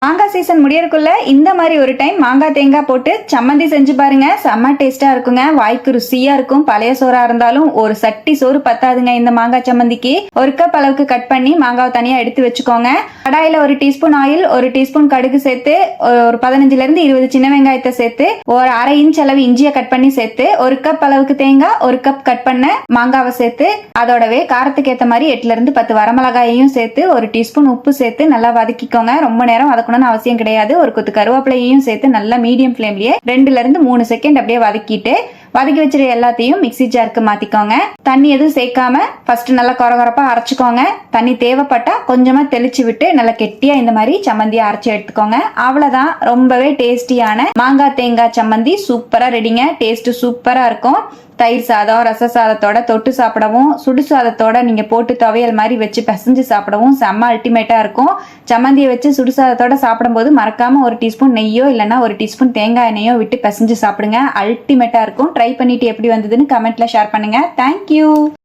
மாங்காய் சீசன் முடியறதுக்குள்ள இந்த மாதிரி ஒரு டைம் மாங்காய் தேங்காய் போட்டு சம்மந்தி செஞ்சு பாருங்க. செம்ம டேஸ்டா இருக்குங்க. வாய்க்கு ருசியா இருக்கும். பழைய சோறா இருந்தாலும் ஒரு சட்டி சோறு பத்தாதுங்க இந்த மாங்காய் சம்மந்திக்கு. ஒரு கப் அளவுக்கு கட் பண்ணி மாங்காவை தனியா எடுத்து வச்சுக்கோங்க. கடாயில ஒரு டீஸ்பூன் ஆயில், ஒரு டீஸ்பூன் கடுகு சேர்த்து, ஒரு 15ல இருந்து 20 சின்ன வெங்காயத்தை சேர்த்து, ஒரு அரை இன்ச் அளவு இஞ்சியை கட் பண்ணி சேர்த்து, ஒரு கப் அளவுக்கு தேங்காய், ஒரு கப் கட் பண்ண மாங்காவை சேர்த்து, அதோடவே காரத்துக்கு ஏற்ற மாதிரி 8ல இருந்து 10 வரமிளகாயையும் சேர்த்து, ஒரு டீஸ்பூன் உப்பு சேர்த்து நல்லா வதக்கிக்கோங்க. ரொம்ப நேரம் அவசியம் கிடையாது. ஒரு கொத்து கருவேப்பிலையும் சேர்த்து நல்லா மீடியம் ஃப்ளேம்லயே 2ல இருந்து 3 செகண்ட் அப்படியே வதக்கிட்டு, வதக்கி வச்சிரு எல்லாத்தையும் மிக்ஸி ஜாருக்கு மாத்திக்கோங்க. தண்ணி எதுவும் சேர்க்காம ஃபர்ஸ்ட் நல்லா கொரகொரப்பா அரைச்சுக்கோங்க. தண்ணி தேவைப்பட்டா கொஞ்சமா தெளிச்சு விட்டு நல்லா கெட்டியா இந்த மாதிரி சம்மந்தியை அரைச்சு எடுத்துக்கோங்க. அவ்வளவுதான். ரொம்பவே டேஸ்டியான மாங்காய் தேங்காய் சம்மந்தி சூப்பரா ரெடிங்க. டேஸ்ட் சூப்பரா இருக்கும். தயிர் சாதம், ரச சாதத்தோட தொட்டு சாப்பிடவும், சுடு சாதத்தோட நீங்க போட்டு துவையல் மாதிரி வச்சு பிசைஞ்சு சாப்பிடவும் செம்ம அல்டிமேட்டா இருக்கும். சம்மந்தியை வச்சு சுடு சாதத்தோட சாப்பிடும்போது மறக்காம ஒரு டீஸ்பூன் நெய்யோ இல்லைன்னா ஒரு டீஸ்பூன் தேங்காய் எண்ணெயோ விட்டு பிசைஞ்சு சாப்பிடுங்க. அல்டிமேட்டா இருக்கும். ட்ரை பண்ணிட்டு எப்படி வந்ததுன்னு கமெண்ட்ல ஷேர் பண்ணுங்க. தேங்க்யூ.